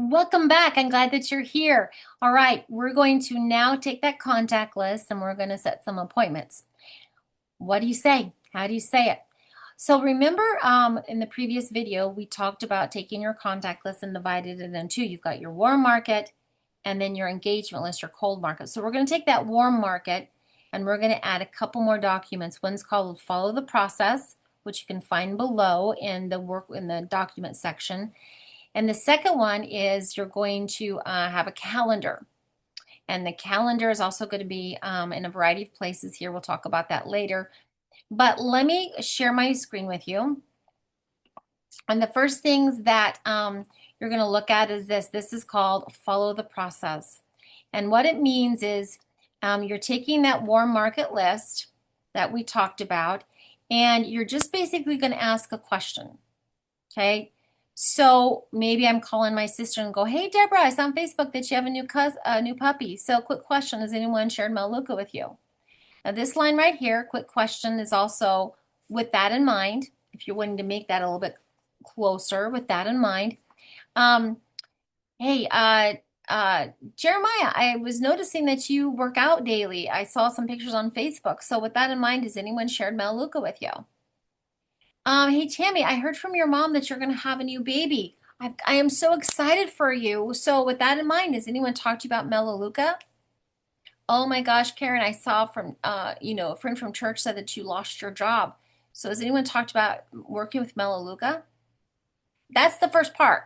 Welcome back. I'm glad that you're here. All right, we're going to now take that contact list and we're going to set some appointments. What do you say? How do you say it? So remember in the previous video, we talked about taking your contact list and divided it into two. You've got your warm market and then your engagement list, your cold market. So we're going to take that warm market and we're going to add a couple more documents. One's called Follow the Process, which you can find below in the document section. And the second one is you're going to have a calendar. And the calendar is also going to be in a variety of places here. We'll talk about that later. But let me share my screen with you. And the first things that you're going to look at is this. This is called Follow the Process. And what it means is you're taking that warm market list that we talked about, and you're just basically going to ask a question. Okay. So maybe I'm calling my sister and go, "Hey, Deborah, I saw on Facebook that you have a new puppy. So quick question, has anyone shared Melaleuca with you?" Now this line right here, quick question, is also with that in mind. If you're wanting to make that a little bit closer with that in mind. Um, hey, Jeremiah, I was noticing that you work out daily. I saw some pictures on Facebook. So with that in mind, has anyone shared Melaleuca with you? Hey Tammy, I heard from your mom that you're going to have a new baby. I am so excited for you. So with that in mind, has anyone talked to you about Melaleuca? Oh my gosh, Karen, I saw from a friend from church said that you lost your job. So has anyone talked about working with Melaleuca? That's the first part.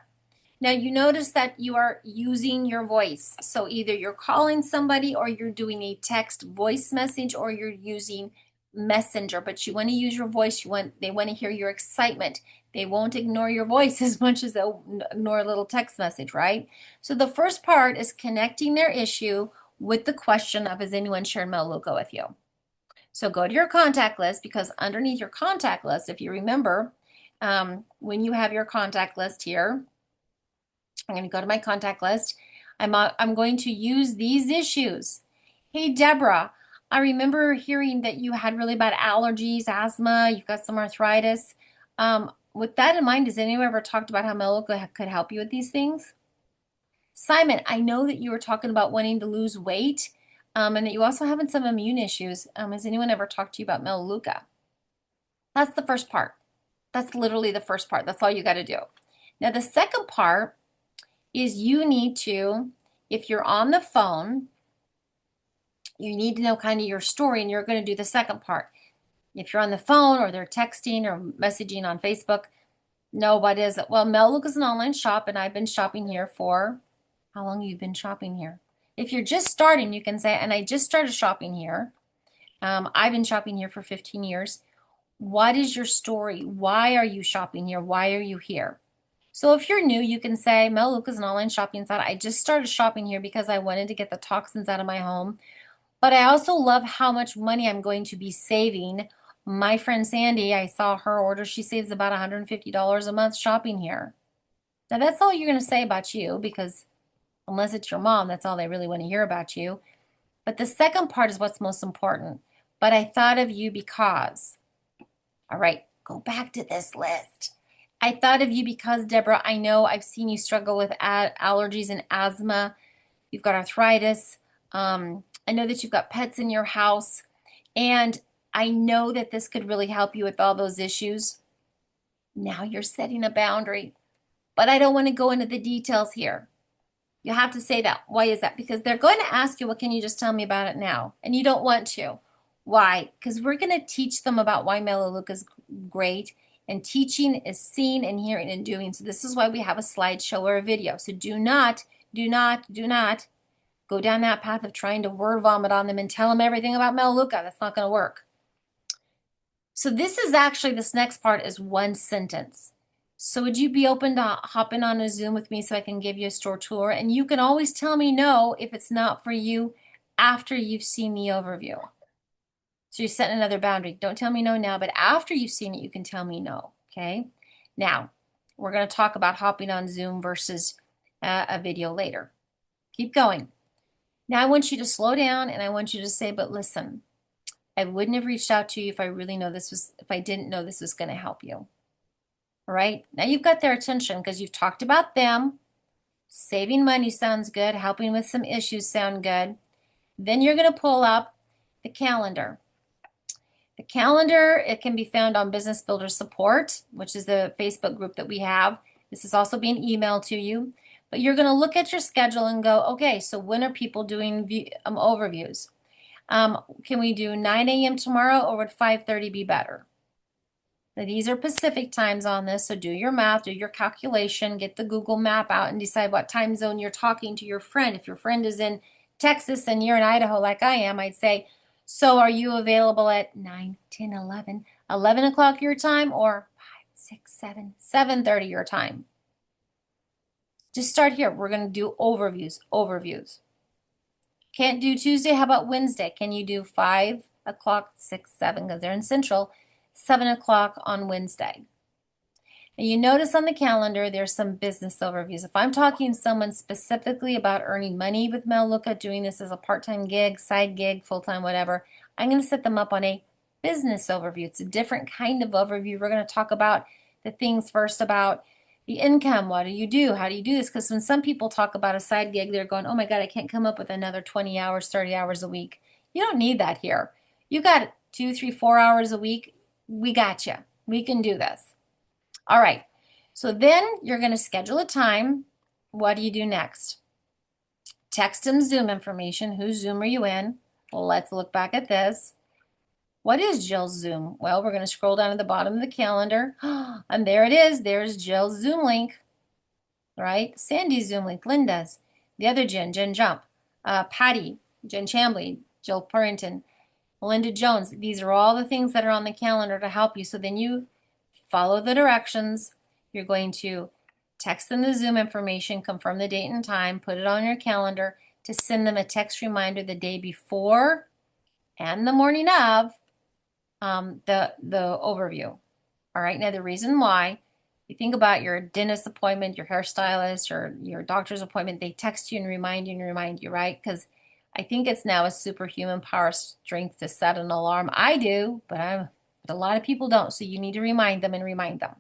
Now you notice that you are using your voice. So either you're calling somebody or you're doing a text voice message or you're using Messenger, but you want to use your voice. They want to hear your excitement. They won't ignore your voice as much as they'll ignore a little text message, right? So the first part is connecting their issue with the question of, has anyone shared Melaleuca with you? So go to your contact list, because underneath your contact list, if you remember, when you have your contact list here, I'm going to go to my contact list. I'm going to use these issues. Hey, Deborah, I remember hearing that you had really bad allergies, asthma, you've got some arthritis. With that in mind, has anyone ever talked about how Melaleuca could help you with these things? Simon, I know that you were talking about wanting to lose weight, and that you also having some immune issues. Has anyone ever talked to you about Melaleuca? That's the first part. That's literally the first part. That's all you got to do. Now, the second part is you need to, if you're on the phone, you need to know kind of your story, and you're going to do the second part. If you're on the phone or they're texting or messaging on Facebook, no, what is it? Well, Melaleuca is an online shop, and I've been shopping here for, how long have you been shopping here? If you're just starting, you can say, and I just started shopping here. I've been shopping here for 15 years. What is your story? Why are you shopping here? Why are you here? So if you're new, you can say, Melaleuca is an online shopping site. I just started shopping here because I wanted to get the toxins out of my home. But I also love how much money I'm going to be saving. My friend Sandy, I saw her order. She saves about $150 a month shopping here. Now that's all you're going to say about you, because unless it's your mom, that's all they really want to hear about you. But the second part is what's most important. But I thought of you because, all right, go back to this list. I thought of you because, Deborah, I know I've seen you struggle with allergies and asthma. You've got arthritis. I know that you've got pets in your house. And I know that this could really help you with all those issues. Now you're setting a boundary. But I don't want to go into the details here. You have to say that. Why is that? Because they're going to ask you, well, can you just tell me about it now? And you don't want to. Why? Because we're going to teach them about why Melaleuca is great. And teaching is seeing and hearing and doing. So this is why we have a slideshow or a video. So do not go down that path of trying to word vomit on them and tell them everything about Melaleuca. That's not going to work. So this next part is one sentence. So would you be open to hopping on a Zoom with me so I can give you a store tour? And you can always tell me no if it's not for you after you've seen the overview. So you're setting another boundary. Don't tell me no now, but after you've seen it, you can tell me no, okay? Now, we're going to talk about hopping on Zoom versus a video later. Keep going. Now I want you to slow down, and I want you to say, but listen, I wouldn't have reached out to you if I didn't know this was going to help you. All right? Now you've got their attention because you've talked about them. Saving money sounds good. Helping with some issues sound good. Then you're going to pull up the calendar. The calendar, it can be found on Business Builder Support, which is the Facebook group that we have. This is also being emailed to you. But you're going to look at your schedule and go, okay, so when are people doing overviews? Can we do 9 a.m. tomorrow, or would 5:30 be better? Now, these are Pacific times on this, so do your math, do your calculation, get the Google map out and decide what time zone you're talking to your friend. If your friend is in Texas and you're in Idaho like I am, I'd say, so are you available at 9, 10, 11, 11 o'clock your time, or 5, 6, 7, 7:30 your time? Just start here. We're going to do overviews. Can't do Tuesday. How about Wednesday? Can you do 5 o'clock, 6, 7, because they're in Central, 7 o'clock on Wednesday? And you notice on the calendar, there's some business overviews. If I'm talking to someone specifically about earning money with Melaleuca, doing this as a part-time gig, side gig, full-time, whatever, I'm going to set them up on a business overview. It's a different kind of overview. We're going to talk about the things first about the income. What do you do? How do you do this? Because when some people talk about a side gig, they're going, oh my God, I can't come up with another 20 hours, 30 hours a week. You don't need that here. You got 2, 3, 4 hours a week. We got you. We can do this. All right. So then you're going to schedule a time. What do you do next? Text them Zoom information. Whose Zoom are you in? Well, let's look back at this. What is Jill's Zoom? Well, we're going to scroll down to the bottom of the calendar. And there it is. There's Jill's Zoom link, right? Sandy's Zoom link, Linda's, the other Jen Jump, Patty, Jen Chambly, Jill Purrington, Melinda Jones. These are all the things that are on the calendar to help you. So then you follow the directions. You're going to text them the Zoom information, confirm the date and time, put it on your calendar to send them a text reminder the day before and the morning of the overview. All right, now the reason why, you think about your dentist appointment, your hairstylist, or your doctor's appointment, they text you and remind you, right? Because I think it's now a superhuman power strength to set an alarm. I do, but a lot of people don't, so you need to remind them and remind them.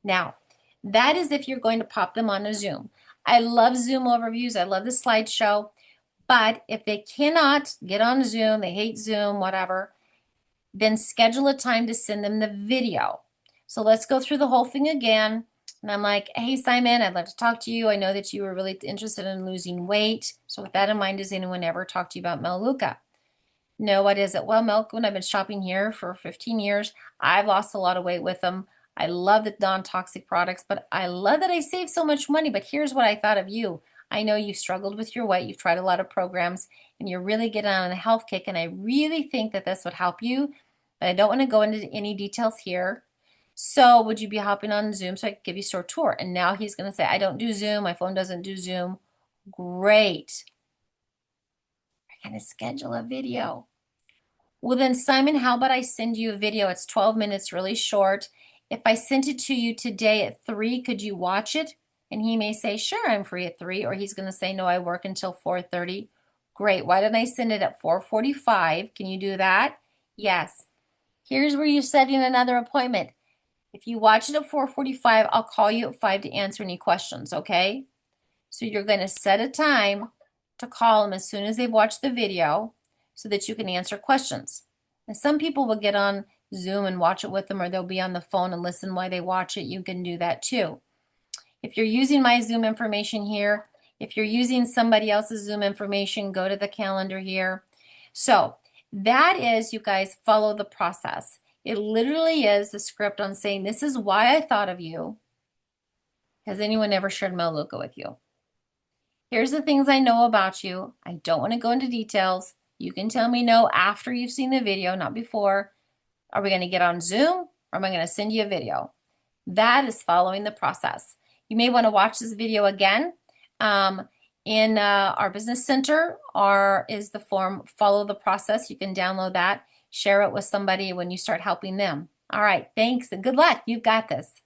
Now, that is if you're going to pop them on a Zoom. I love Zoom overviews. I love the slideshow. But if they cannot get on Zoom, they hate Zoom, whatever, then schedule a time to send them the video. So let's go through the whole thing again. And I'm like, hey, Simon, I'd love to talk to you. I know that you were really interested in losing weight. So with that in mind, does anyone ever talk to you about Melaleuca? No, what is it? Well, Melaleuca, I've been shopping here for 15 years. I've lost a lot of weight with them. I love the non-toxic products, but I love that I save so much money. But here's what I thought of you. I know you've struggled with your weight. You've tried a lot of programs, and you're really getting on a health kick. And I really think that this would help you. But I don't want to go into any details here. So would you be hopping on Zoom so I could give you a short tour? And now he's going to say, I don't do Zoom. My phone doesn't do Zoom. Great. We're going to schedule a video. Well, then, Simon, how about I send you a video? It's 12 minutes, really short. If I sent it to you today at 3, could you watch it? And he may say, sure, I'm free at 3. Or he's going to say, no, I work until 4:30. Great. Why didn't I send it at 4:45? Can you do that? Yes. Here's where you're setting another appointment. If you watch it at 4:45, I'll call you at 5 to answer any questions, okay? So you're going to set a time to call them as soon as they've watched the video so that you can answer questions. And some people will get on Zoom and watch it with them, or they'll be on the phone and listen while they watch it. You can do that too. If you're using my Zoom information here, if you're using somebody else's Zoom information, go to the calendar here. So that is, you guys, follow the process. It literally is the script on saying, this is why I thought of you. Has anyone ever shared Melaleuca with you? Here's the things I know about you. I don't want to go into details. You can tell me no after you've seen the video, not before. Are we going to get on Zoom, or am I going to send you a video? That is following the process. You may want to watch this video again. In our business center is the form Follow the Process. You can download that, share it with somebody when you start helping them. All right, thanks and good luck. You've got this.